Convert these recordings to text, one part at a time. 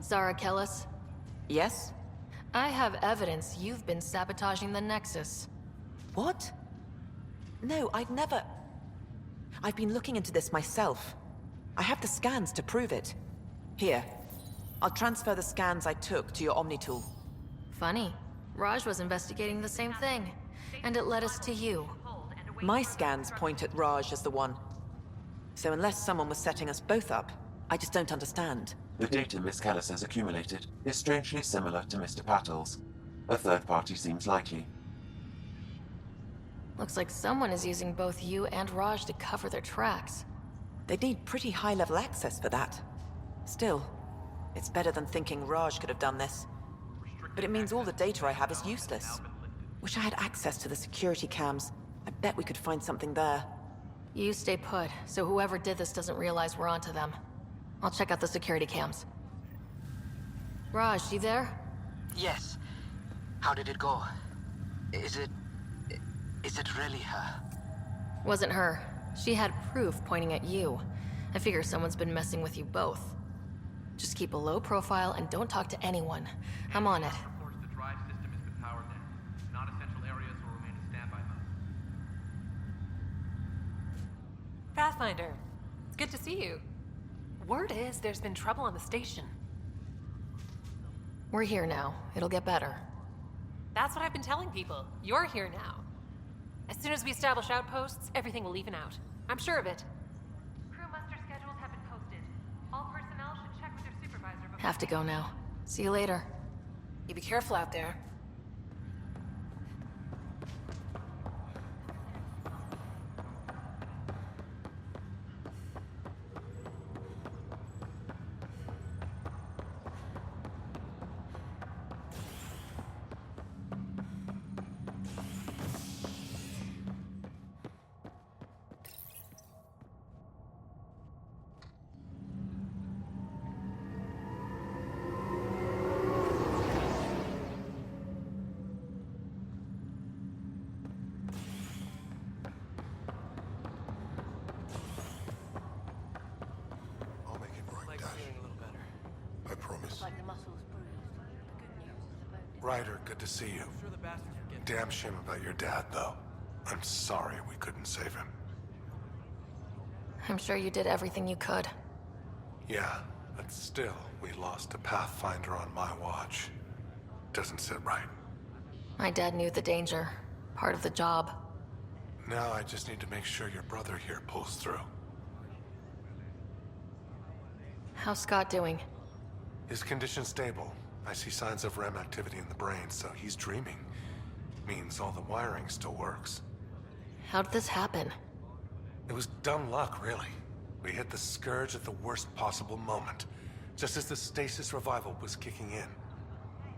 Zara Kellis, Yes? I have evidence you've been sabotaging the Nexus. What? No, I'd never... I've been looking into this myself. I have the scans to prove it. Here. I'll transfer the scans I took to your Omni tool. Funny. Raj was investigating the same thing, and it led us to you. My scans point at Raj as the one. So unless someone was setting us both up, I just don't understand. The data Miss Kellis has accumulated is strangely similar to Mr. Patel's. A third party seems likely. Looks like someone is using both you and Raj to cover their tracks. They'd need pretty high-level access for that. Still, it's better than thinking Raj could have done this. But it means all the data I have is useless. Wish I had access to the security cams. I bet we could find something there. You stay put, so whoever did this doesn't realize we're onto them. I'll check out the security cams. Raj, you there? Yes. How did it go? Is it really her? Wasn't her. She had proof pointing at you. I figure someone's been messing with you both. Just keep a low profile and don't talk to anyone. I'm on it. Reports the drive system has been powered down. Non-essential areas will remain in standby mode. Pathfinder, it's good to see you. Word is there's been trouble on the station. We're here now. It'll get better. That's what I've been telling people. You're here now. As soon as we establish outposts, everything will even out. I'm sure of it. Crew muster schedules have been posted. All personnel should check with their supervisor before... Have to go now. See you later. You be careful out there. I'll make it right, Dash. Feeling a little better. I promise. Like the muscles bruised. The good news is the bone. Ryder, good to see you. Sure the bastards are getting... Damn shame about your dad, though. I'm sorry we couldn't save him. I'm sure you did everything you could. Yeah, but still, we lost a Pathfinder on my watch. Doesn't sit right. My dad knew the danger. Part of the job. Now I just need to make sure your brother here pulls through. How's Scott doing? His condition's stable. I see signs of REM activity in the brain, so he's dreaming. Means all the wiring still works. How'd this happen? It was dumb luck, really. We hit the Scourge at the worst possible moment, just as the stasis revival was kicking in.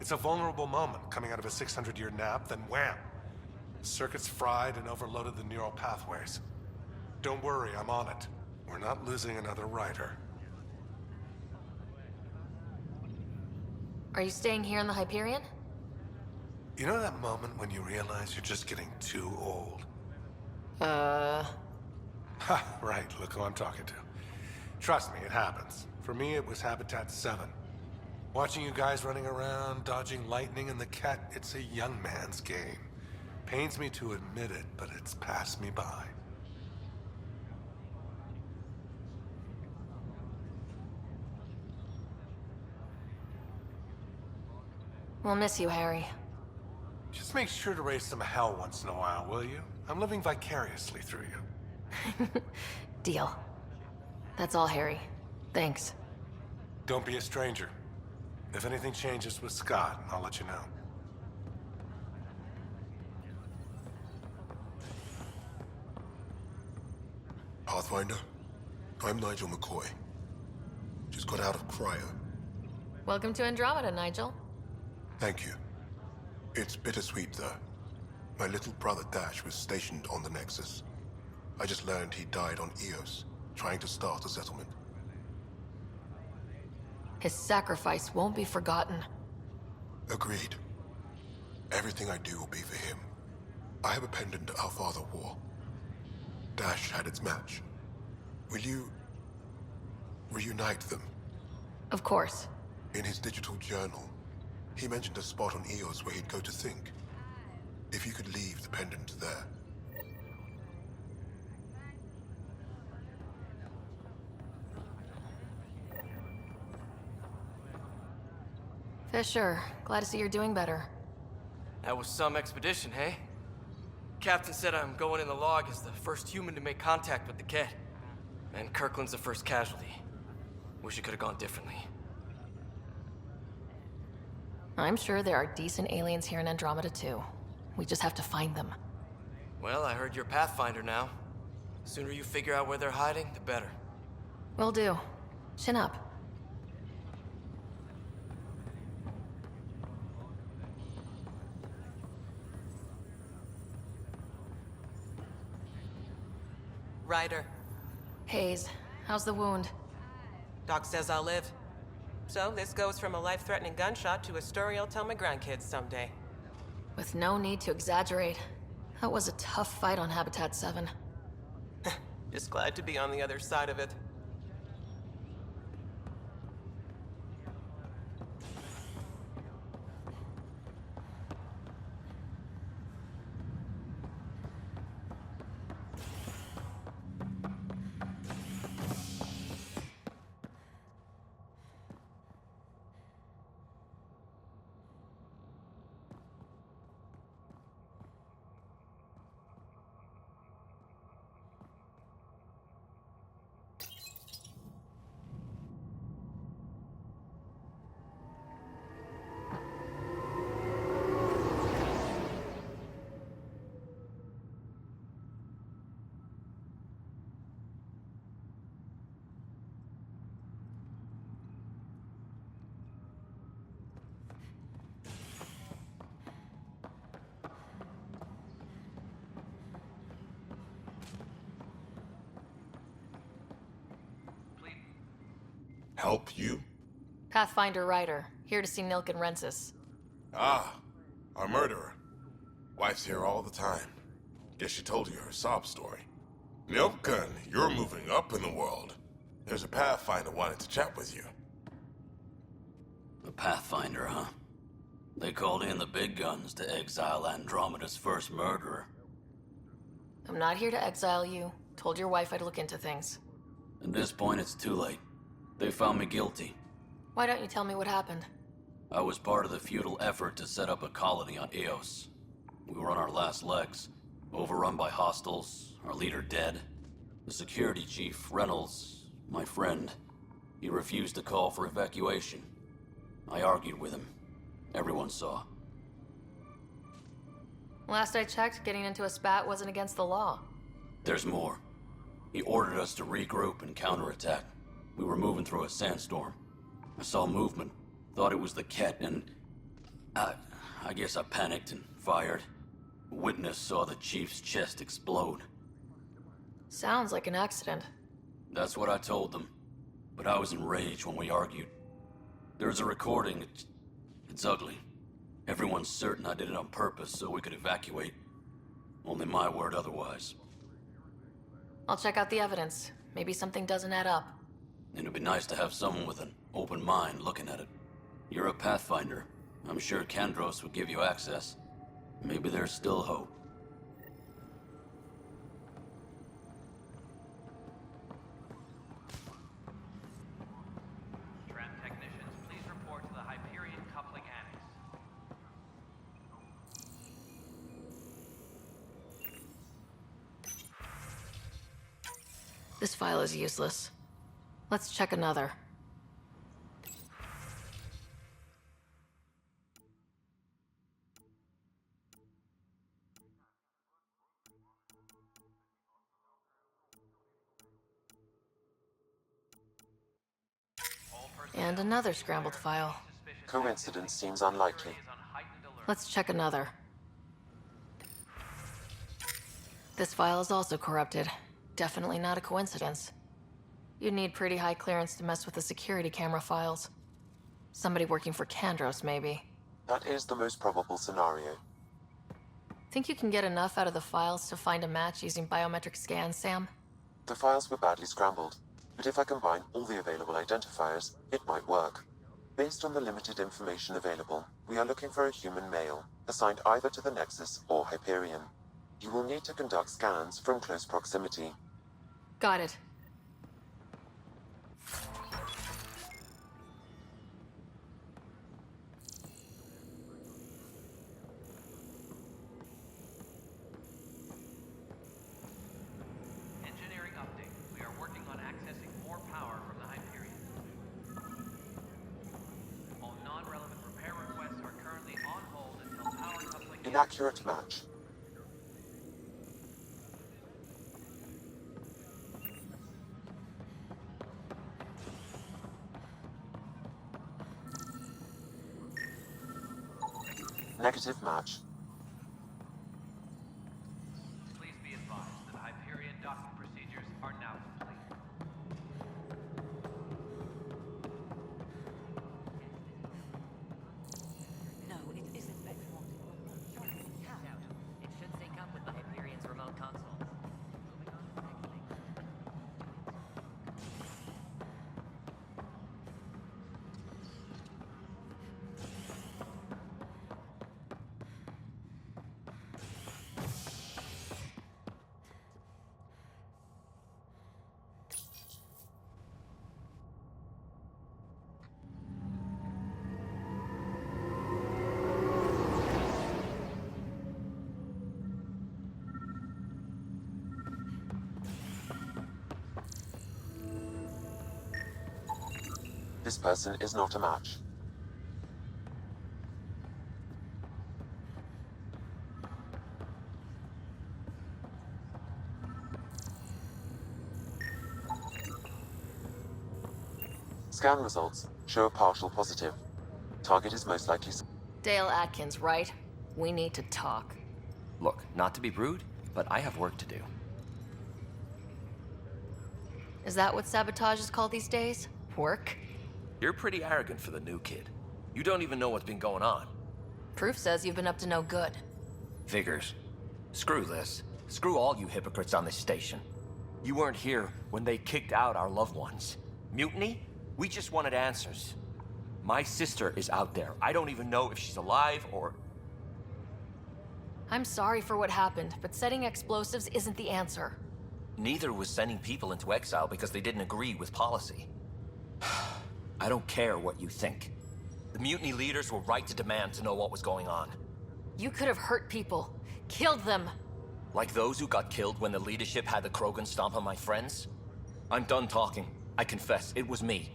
It's a vulnerable moment coming out of a 600-year nap, then wham! Circuits fried and overloaded the neural pathways. Don't worry, I'm on it. We're not losing another rider. Are you staying here in the Hyperion? You know that moment when you realize you're just getting too old? Ha, right, look who I'm talking to. Trust me, it happens. For me, it was Habitat 7. Watching you guys running around, dodging lightning and the cat, it's a young man's game. Pains me to admit it, but it's passed me by. We'll miss you, Harry. Just make sure to raise some hell once in a while, will you? I'm living vicariously through you. Deal. That's all, Harry. Thanks. Don't be a stranger. If anything changes with Scott, I'll let you know. Pathfinder, I'm Nigel McCoy. Just got out of cryo. Welcome to Andromeda, Nigel. Thank you. It's bittersweet, though. My little brother Dash was stationed on the Nexus. I just learned he died on Eos, trying to start a settlement. His sacrifice won't be forgotten. Agreed. Everything I do will be for him. I have a pendant our father wore. Dash had its match. Will you... reunite them? Of course. In his digital journal, he mentioned a spot on Eos where he'd go to think. If you could leave the pendant there. Fisher, glad to see you're doing better. That was some expedition, hey? Captain said I'm going in the log as the first human to make contact with the Ket. And Kirkland's the first casualty. Wish it could have gone differently. I'm sure there are decent aliens here in Andromeda too. We just have to find them. Well, I heard you're Pathfinder now. The sooner you figure out where they're hiding, the better. Will do. Chin up. Ryder. Hayes, how's the wound? Doc says I'll live. So this goes from a life-threatening gunshot to a story I'll tell my grandkids someday. With no need to exaggerate. That was a tough fight on Habitat 7. Just glad to be on the other side of it. Help you? Pathfinder Ryder, here to see Nilk and Rensis. Ah, our murderer. Wife's here all the time. Guess she told you her sob story. Nilkan, you're moving up in the world. There's a Pathfinder wanted to chat with you. The Pathfinder, huh? They called in the big guns to exile Andromeda's first murderer. I'm not here to exile you. Told your wife I'd look into things. At this point, it's too late. They found me guilty. Why don't you tell me what happened? I was part of the futile effort to set up a colony on Eos. We were on our last legs, overrun by hostiles, our leader dead. The security chief, Reynolds, my friend, he refused to call for evacuation. I argued with him. Everyone saw. Last I checked, getting into a spat wasn't against the law. There's more. He ordered us to regroup and counterattack. We were moving through a sandstorm. I saw movement, thought it was the Ket, and I guess I panicked and fired. A witness saw the chief's chest explode. Sounds like an accident. That's what I told them, but I was enraged when we argued. There's a recording. It's ugly. Everyone's certain I did it on purpose so we could evacuate. Only my word otherwise. I'll check out the evidence. Maybe something doesn't add up. It'd be nice to have someone with an open mind looking at it. You're a Pathfinder. I'm sure Kandros would give you access. Maybe there's still hope. Tram technicians, please report to the Hyperion Coupling Annex. This file is useless. Let's check another. And another scrambled file. Coincidence seems unlikely. Let's check another. This file is also corrupted. Definitely not a coincidence. You'd need pretty high clearance to mess with the security camera files. Somebody working for Kandros, maybe. That is the most probable scenario. Think you can get enough out of the files to find a match using biometric scans, Sam? The files were badly scrambled, but if I combine all the available identifiers, it might work. Based on the limited information available, we are looking for a human male, assigned either to the Nexus or Hyperion. You will need to conduct scans from close proximity. Got it. Engineering update. We are working on accessing more power from the Hyperion. All non-relevant repair requests are currently on hold until power coupling... Inaccurate match. Negative match. Please be advised that Hyperion docking procedures are now complete. No, it isn't what we wanted. Out. It should sync up with the Hyperion's remote console. Moving on to the next thing. This person is not a match. Scan results show a partial positive. Target is most likely... Dale Atkins, right? We need to talk. Look, not to be rude, but I have work to do. Is that what sabotage is called these days? Work? You're pretty arrogant for the new kid. You don't even know what's been going on. Proof says you've been up to no good. Figures. Screw this. Screw all you hypocrites on this station. You weren't here when they kicked out our loved ones. Mutiny? We just wanted answers. My sister is out there. I don't even know if she's alive or... I'm sorry for what happened, but setting explosives isn't the answer. Neither was sending people into exile because they didn't agree with policy. I don't care what you think. The mutiny leaders were right to demand to know what was going on. You could have hurt people. Killed them. Like those who got killed when the leadership had the Krogan stomp on my friends? I'm done talking. I confess, it was me.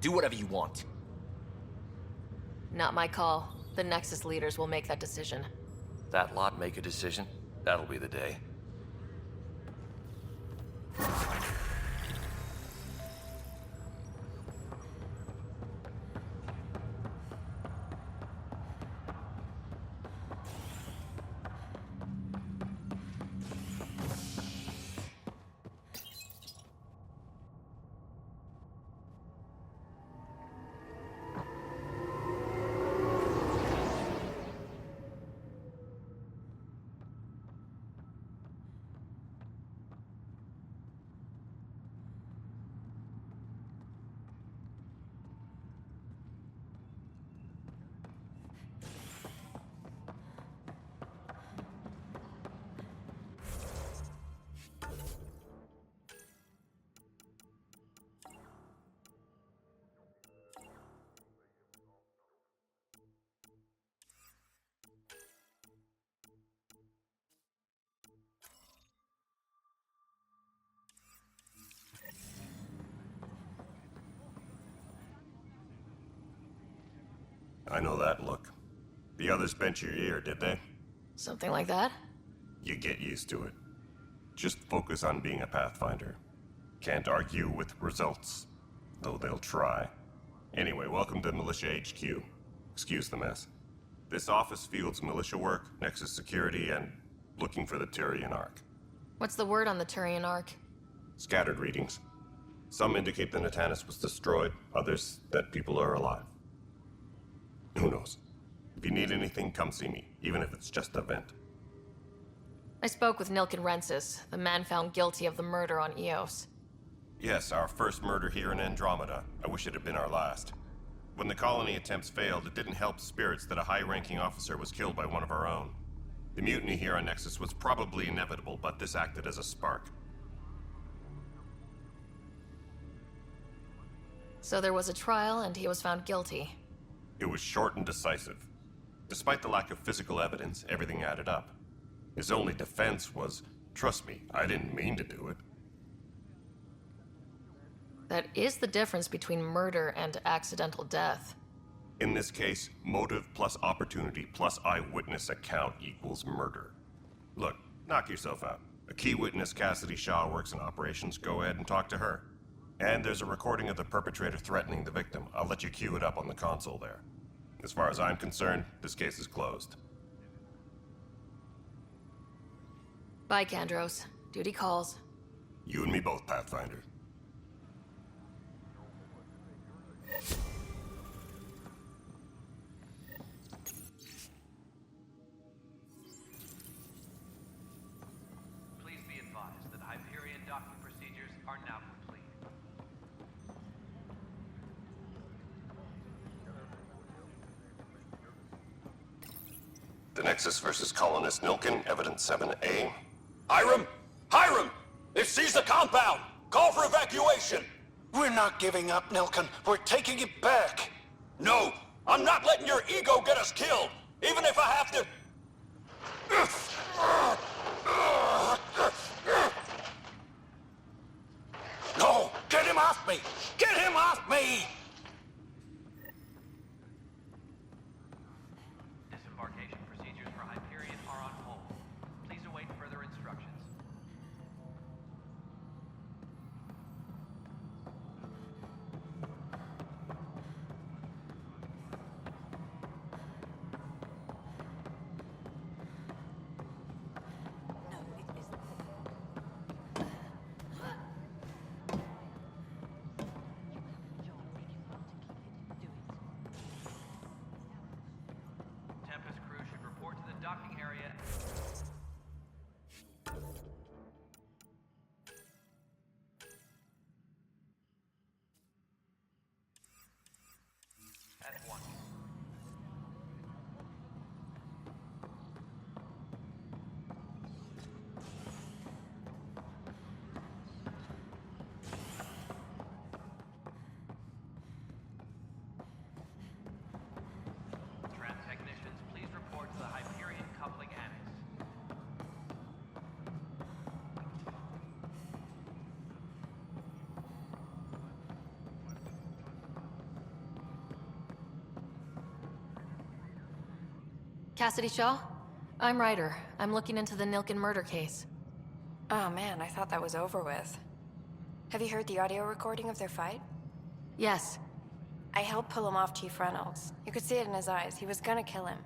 Do whatever you want. Not my call. The Nexus leaders will make that decision. That lot make a decision? That'll be the day. I know that look. The others bent your ear, did they? Something like that? You get used to it. Just focus on being a Pathfinder. Can't argue with results, though they'll try. Anyway, welcome to Militia HQ. Excuse the mess. This office fields militia work, Nexus security, and looking for the Turian Ark. What's the word on the Turian Ark? Scattered readings. Some indicate the Natanus was destroyed, others that people are alive. Who knows? If you need anything, come see me, even if it's just a vent. I spoke with Nilkin Rensis, the man found guilty of the murder on Eos. Yes, our first murder here in Andromeda. I wish it had been our last. When the colony attempts failed, it didn't help spirits that a high-ranking officer was killed by one of our own. The mutiny here on Nexus was probably inevitable, but this acted as a spark. So there was a trial and he was found guilty. It was short and decisive. Despite the lack of physical evidence, everything added up. His only defense was, "Trust me, I didn't mean to do it." That is the difference between murder and accidental death. In this case, motive plus opportunity plus eyewitness account equals murder. Look, knock yourself out. A key witness, Cassidy Shaw, works in operations. Go ahead and talk to her. And there's a recording of the perpetrator threatening the victim. I'll let you cue it up on the console there. As far as I'm concerned, this case is closed. Bye, Kandros. Duty calls. You and me both, Pathfinder. Please be advised that Hyperion docking procedures are now complete. The Nexus versus Colonist Nilkin, Evidence 7A. Hiram! Hiram! They've seized the compound! Call for evacuation! We're not giving up, Nilkin. We're taking it back. No! I'm not letting your ego get us killed! Even if I have to... No! Get him off me! Get him off me! Disembarkation procedures for Hyperion are on hold. Please await further instructions. Tempest crew should report to the docking area. At once. Tram technicians, please report to the Hyperion coupling annex. Cassidy Shaw? I'm Ryder. I'm looking into the Nilkin murder case. Oh man, I thought that was over with. Have you heard the audio recording of their fight? Yes. I helped pull him off Chief Reynolds. You could see it in his eyes. He was gonna kill him.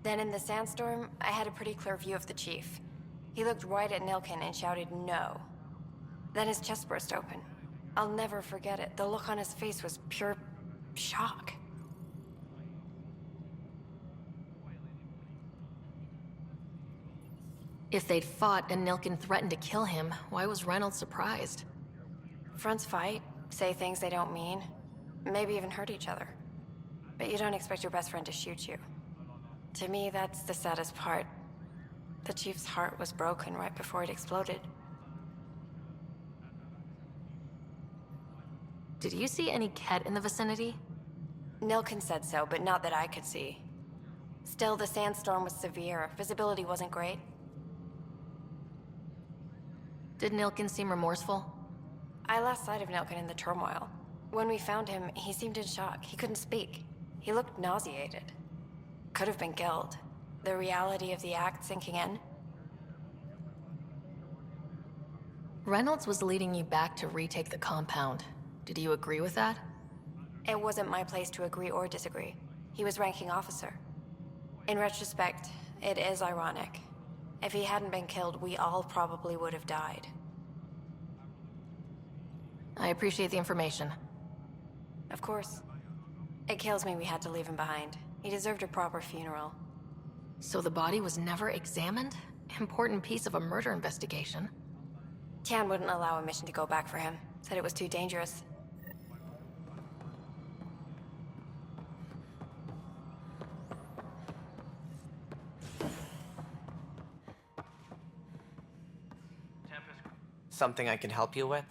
Then in the sandstorm, I had a pretty clear view of the Chief. He looked right at Nilkin and shouted no. Then his chest burst open. I'll never forget it. The look on his face was pure shock. If they'd fought and Nilkin threatened to kill him, why was Reynolds surprised? Fronts fight, say things they don't mean, maybe even hurt each other. But you don't expect your best friend to shoot you. To me, that's the saddest part. The Chief's heart was broken right before it exploded. Did you see any Ket in the vicinity? Nilkin said so, but not that I could see. Still, the sandstorm was severe. Visibility wasn't great. Did Nilkin seem remorseful? I lost sight of Nilkin in the turmoil. When we found him, he seemed in shock. He couldn't speak. He looked nauseated. Could have been killed. The reality of the act sinking in. Reynolds was leading you back to retake the compound. Did you agree with that? It wasn't my place to agree or disagree. He was ranking officer. In retrospect, it is ironic. If he hadn't been killed, we all probably would have died. I appreciate the information. Of course. It kills me we had to leave him behind. He deserved a proper funeral. So the body was never examined? Important piece of a murder investigation. Tian wouldn't allow a mission to go back for him. Said it was too dangerous. Something I can help you with?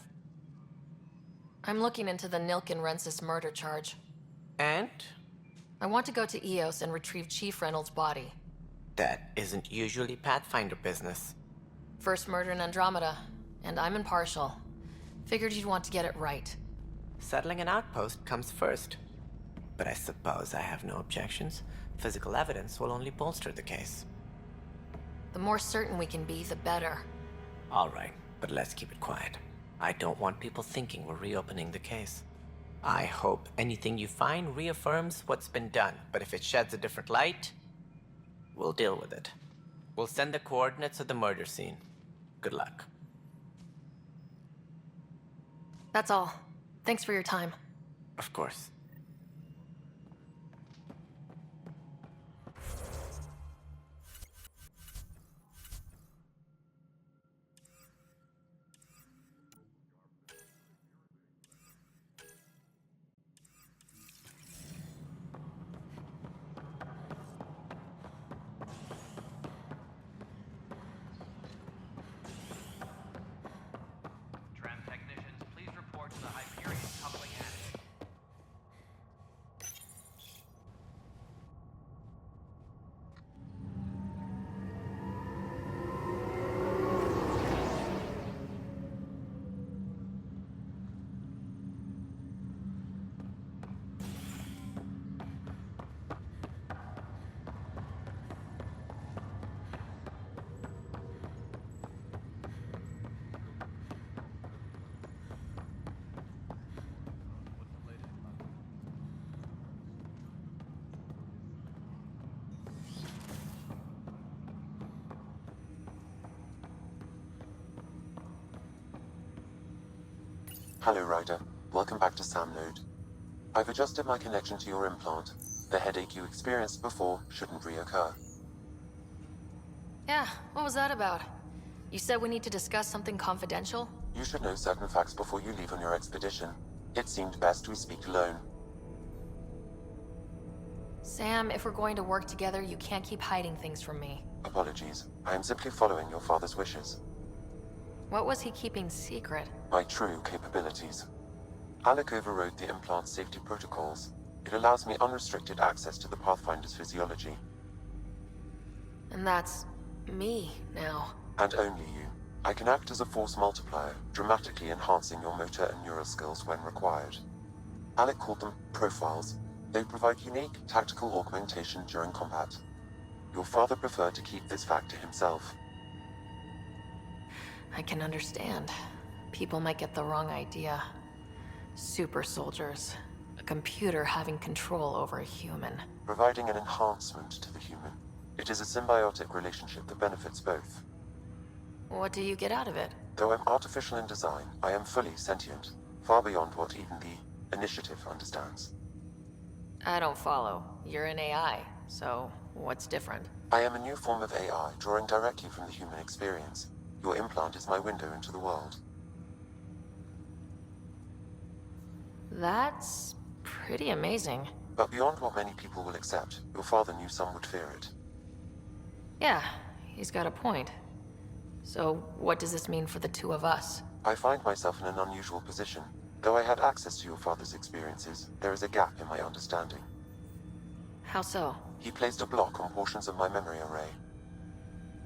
I'm looking into the Nilkin Rensis murder charge. And? I want to go to Eos and retrieve Chief Reynolds' body. That isn't usually Pathfinder business. First murder in Andromeda, and I'm impartial. Figured you'd want to get it right. Settling an outpost comes first. But I suppose I have no objections. Physical evidence will only bolster the case. The more certain we can be, the better. All right, but let's keep it quiet. I don't want people thinking we're reopening the case. I hope anything you find reaffirms what's been done, but if it sheds a different light, we'll deal with it. We'll send the coordinates of the murder scene. Good luck. That's all. Thanks for your time. Of course. Tram technicians, please report to the Hyperion coupling attic. Hello, Ryder. Welcome back to Sam Node. I've adjusted my connection to your implant. The headache you experienced before shouldn't reoccur. Yeah, what was that about? You said we need to discuss something confidential? You should know certain facts before you leave on your expedition. It seemed best we speak alone. Sam, if we're going to work together, you can't keep hiding things from me. Apologies. I am simply following your father's wishes. What was he keeping secret? My true capabilities. Alec overrode the implant safety protocols. It allows me unrestricted access to the Pathfinder's physiology. And that's me now. And only you. I can act as a force multiplier, dramatically enhancing your motor and neural skills when required. Alec called them profiles. They provide unique tactical augmentation during combat. Your father preferred to keep this fact to himself. I can understand. People might get the wrong idea. Super soldiers. A computer having control over a human. Providing an enhancement to the human. It is a symbiotic relationship that benefits both. What do you get out of it? Though I'm artificial in design, I am fully sentient. Far beyond what even the Initiative understands. I don't follow. You're an AI, so what's different? I am a new form of AI, drawing directly from the human experience. Your implant is my window into the world. That's pretty amazing. But beyond what many people will accept, your father knew some would fear it. Yeah, he's got a point. So what does this mean for the two of us? I find myself in an unusual position. Though I had access to your father's experiences, there is a gap in my understanding. How so? He placed a block on portions of my memory array.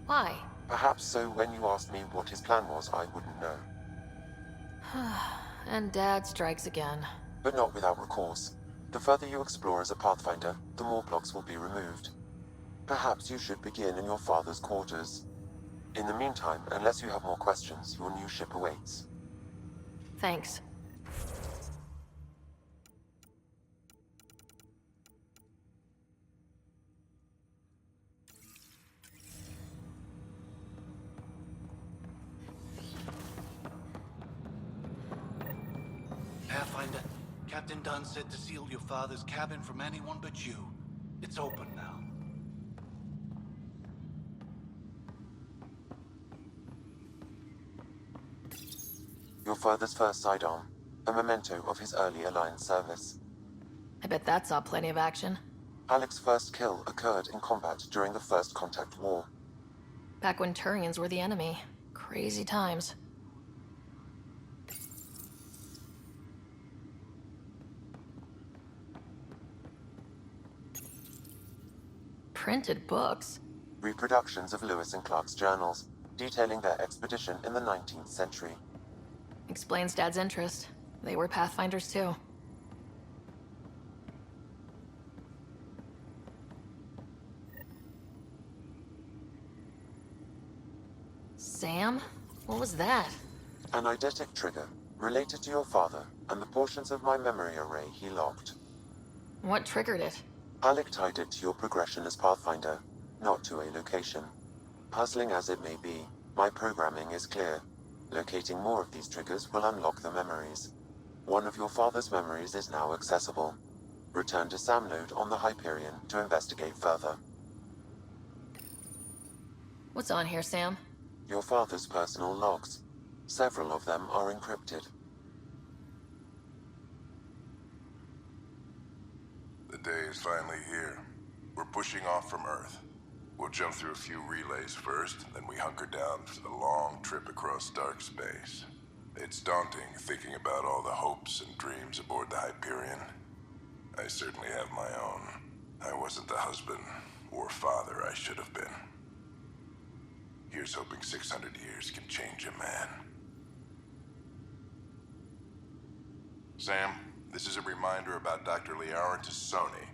Why? Perhaps so when you asked me what his plan was, I wouldn't know. And Dad strikes again. But not without recourse. The further you explore as a Pathfinder, the more blocks will be removed. Perhaps you should begin in your father's quarters. In the meantime, unless you have more questions, your new ship awaits. Thanks. Pathfinder, Captain Dunn said to seal your father's cabin from anyone but you. It's open now. Your father's first sidearm, a memento of his early Alliance service. I bet that saw plenty of action. Alec's first kill occurred in combat during the First Contact War. Back when Turians were the enemy. Crazy times. Printed books? Reproductions of Lewis and Clark's journals, detailing their expedition in the 19th century. Explains Dad's interest. They were Pathfinders too. Sam? What was that? An eidetic trigger, related to your father, and the portions of my memory array he locked. What triggered it? Alec tied it to your progression as Pathfinder, not to a location. Puzzling as it may be, my programming is clear. Locating more of these triggers will unlock the memories. One of your father's memories is now accessible. Return to Sam Node on the Hyperion to investigate further. What's on here, Sam? Your father's personal logs. Several of them are encrypted. The day is finally here. We're pushing off from Earth. We'll jump through a few relays first, then we hunker down for the long trip across dark space. It's daunting thinking about all the hopes and dreams aboard the Hyperion. I certainly have my own. I wasn't the husband or father I should have been. Here's hoping 600 years can change a man. Sam, this is a reminder about Dr. Liara Tassoni.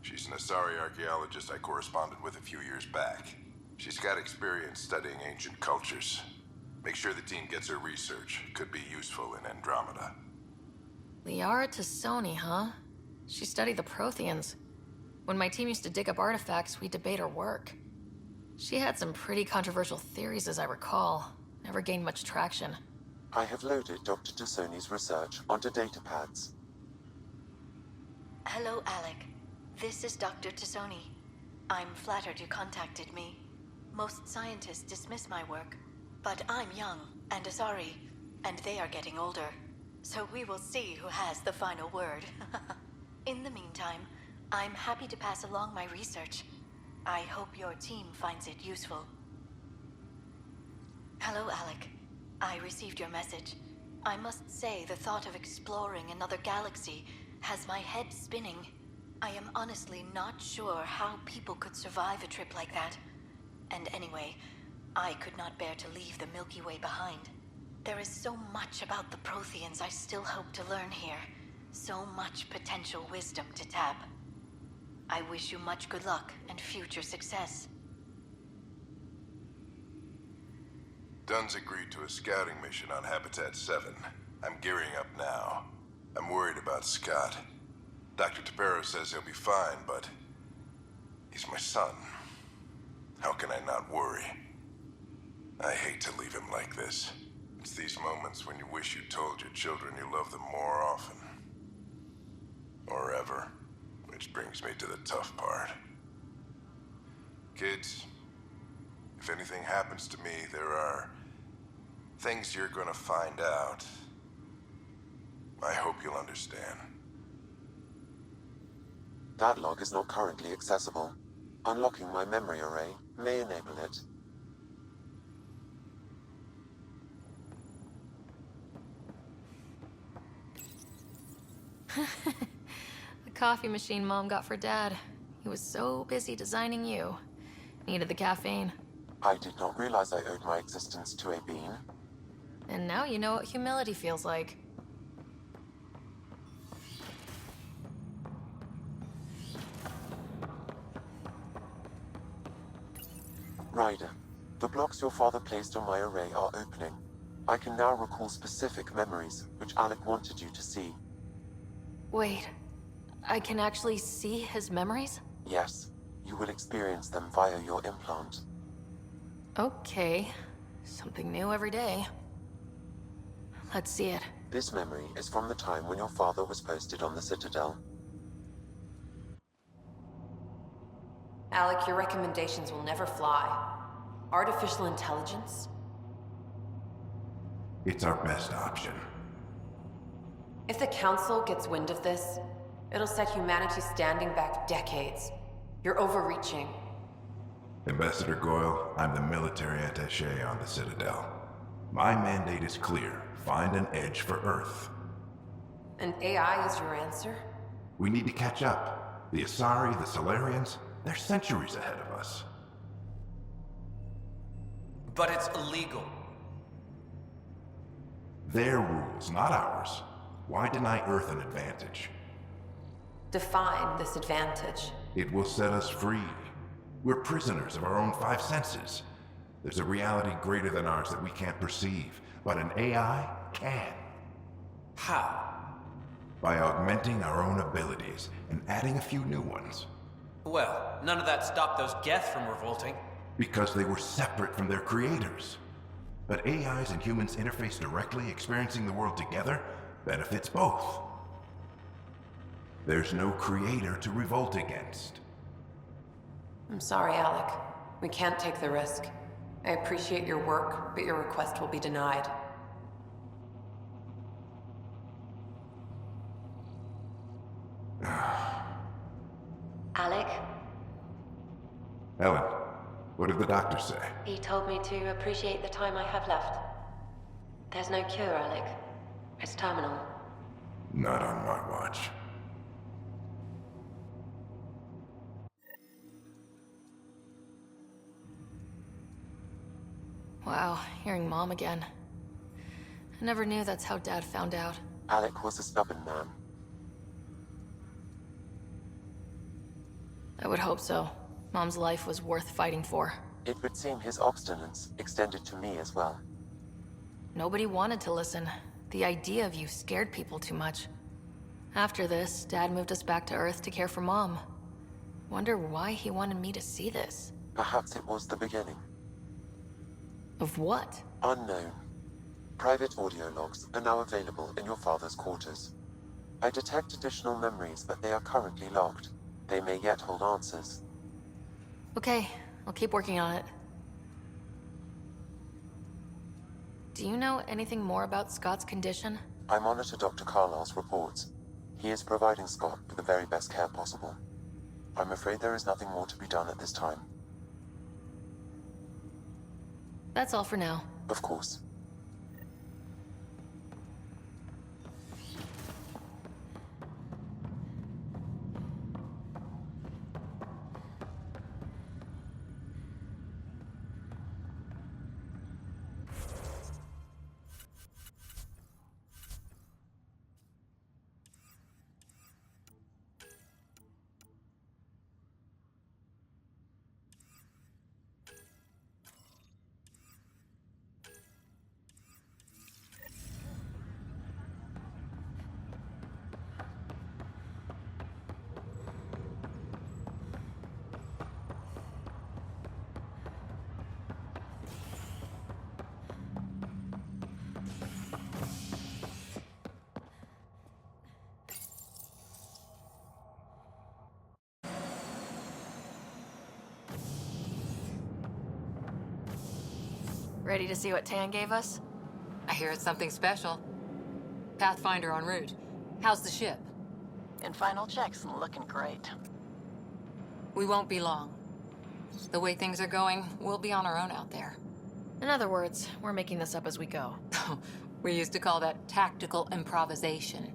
She's an Asari archaeologist I corresponded with a few years back. She's got experience studying ancient cultures. Make sure the team gets her research. Could be useful in Andromeda. Liara Tassoni, huh? She studied the Protheans. When my team used to dig up artifacts, we'd debate her work. She had some pretty controversial theories, as I recall. Never gained much traction. I have loaded Dr. Tassoni's research onto datapads. Hello, Alec. This is Dr. Tassoni. I'm flattered you contacted me. Most scientists dismiss my work, but I'm young and Asari, and they are getting older. So we will see who has the final word. In the meantime, I'm happy to pass along my research. I hope your team finds it useful. Hello, Alec. I received your message. I must say the thought of exploring another galaxy has my head spinning. I am honestly not sure how people could survive a trip like that. And anyway, I could not bear to leave the Milky Way behind. There is so much about the Protheans I still hope to learn here. So much potential wisdom to tap. I wish you much good luck and future success. Dunn's agreed to a scouting mission on Habitat 7. I'm gearing up now. I'm worried about Scott. Dr. Tapero says he'll be fine, but he's my son. How can I not worry? I hate to leave him like this. It's these moments when you wish you told your children you love them more often. Or ever. Which brings me to the tough part. Kids, if anything happens to me, there are things you're gonna find out. I hope you'll understand. That log is not currently accessible. Unlocking my memory array may enable it. The coffee machine Mom got for Dad. He was so busy designing you. Needed the caffeine. I did not realize I owed my existence to a bean. And now you know what humility feels like. Ryder, the blocks your father placed on my array are opening. I can now recall specific memories, which Alec wanted you to see. Wait, I can actually see his memories? Yes, you will experience them via your implant. Okay, something new every day. Let's see it. This memory is from the time when your father was posted on the Citadel. Alec, your recommendations will never fly. Artificial intelligence? It's our best option. If the Council gets wind of this, it'll set humanity standing back decades. You're overreaching. Ambassador Goyle, I'm the military attaché on the Citadel. My mandate is clear. Find an edge for Earth. And AI is your answer? We need to catch up. The Asari, the Solarians, They're centuries ahead of us. But it's illegal. Their rules, not ours. Why deny Earth an advantage? Define this advantage. It will set us free. We're prisoners of our own five senses. There's a reality greater than ours that we can't perceive, but an AI can. How? By augmenting our own abilities and adding a few new ones. Well, none of that stopped those Geth from revolting. Because they were separate from their creators. But AIs and humans interface directly, experiencing the world together, benefits both. There's no creator to revolt against. I'm sorry, Alec. We can't take the risk. I appreciate your work, but your request will be denied. Alec, Ellen, what did the doctor say? he told me to appreciate the time I have left. There's no cure, Alec. It's terminal. Not on my watch. Wow, hearing Mom again. I never knew that's how Dad found out. Alec was a stubborn man. I would hope so. Mom's life was worth fighting for. It would seem his obstinance extended to me as well. Nobody wanted to listen. The idea of you scared people too much. After this, Dad moved us back to Earth to care for Mom. Wonder why he wanted me to see this. Perhaps it was the beginning. Of what? Unknown. Private audio logs are now available in your father's quarters. I detect additional memories, but they are currently logged. They may yet hold answers. Okay, I'll keep working on it. Do you know anything more about Scott's condition? I monitor Dr. Carlisle's reports. He is providing Scott with the very best care possible. I'm afraid there is nothing more to be done at this time. That's all for now. Of course. Ready to see what Tan gave us? I hear it's something special. Pathfinder en route. How's the ship? In final checks and looking great. We won't be long. The way things are going, we'll be on our own out there. In other words, we're making this up as we go. We used to call that tactical improvisation.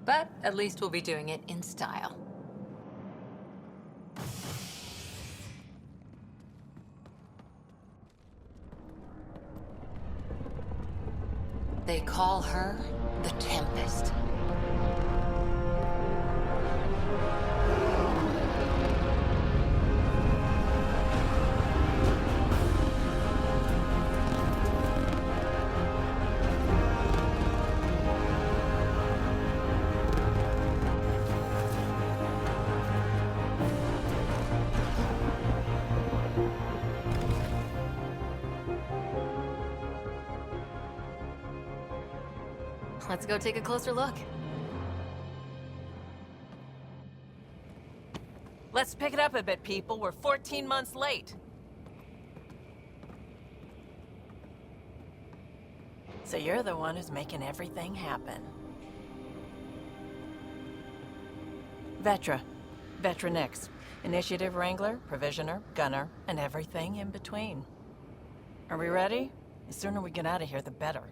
But at least we'll be doing it in style. They call her the Tempest. Let's go take a closer look. Let's pick it up a bit, people. We're 14 months late. So you're the one who's making everything happen. Vetra. Vetra Nix. Initiative Wrangler, Provisioner, Gunner, and everything in between. Are we ready? The sooner we get out of here, the better.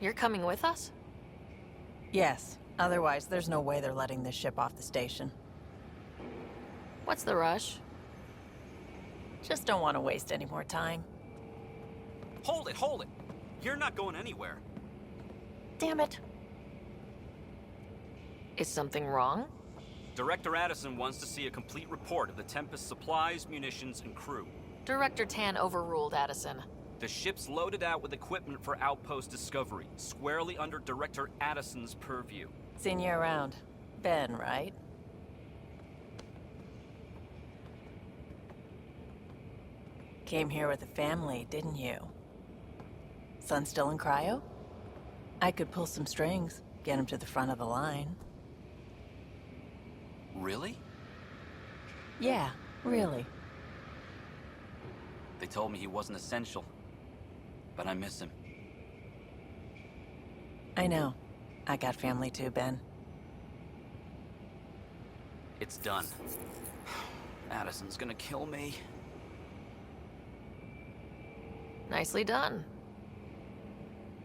You're coming with us? Yes. Otherwise, there's no way they're letting this ship off the station. What's the rush? Just don't want to waste any more time. Hold it, hold it! You're not going anywhere. Damn it. Is something wrong? Director Addison wants to see a complete report of the Tempest supplies, munitions, and crew. Director Tan overruled Addison. The ship's loaded out with equipment for outpost discovery, squarely under Director Addison's purview. Seen you around. Ben, right? Came here with a family, didn't you? Son still in cryo? I could pull some strings, get him to the front of the line. Really? Yeah, really. They told me he wasn't essential, but I miss him. I know. I got family too, Ben. It's done. Addison's gonna kill me. Nicely done.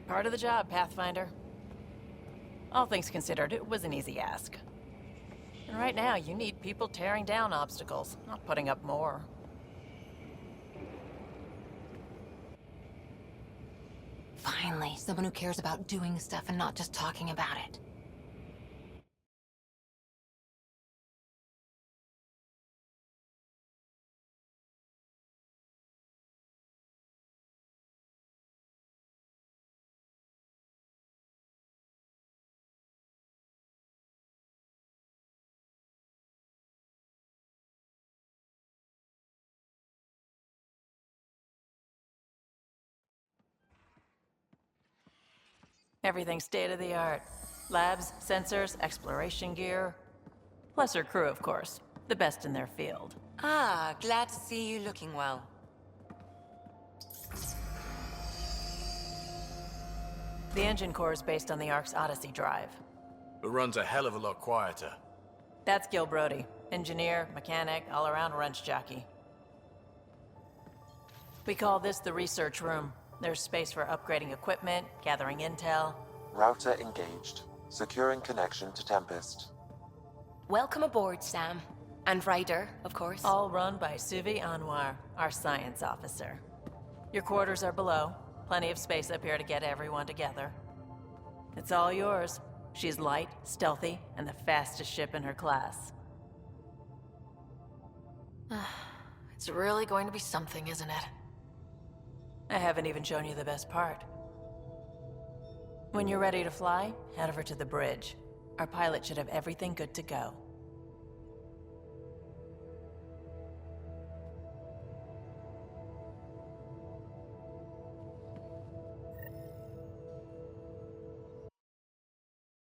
Part of the job, Pathfinder. All things considered, it was an easy ask. And right now, you need people tearing down obstacles, not putting up more. Finally, someone who cares about doing stuff and not just talking about it. Everything's state-of-the-art. Labs, sensors, exploration gear. Plus her crew, of course. The best in their field. Ah, glad to see you looking well. The engine core is based on the Ark's Odyssey drive. It runs a hell of a lot quieter. That's Gil Brody. Engineer, mechanic, all-around wrench jockey. We call this the research room. There's space for upgrading equipment, gathering intel. Router engaged. Securing connection to Tempest. Welcome aboard, Sam. And Ryder, of course. All run by Suvi Anwar, our science officer. Your quarters are below. Plenty of space up here to get everyone together. It's all yours. She's light, stealthy, and the fastest ship in her class. It's really going to be something, isn't it? I haven't even shown you the best part. When you're ready to fly, head over to the bridge. Our pilot should have everything good to go.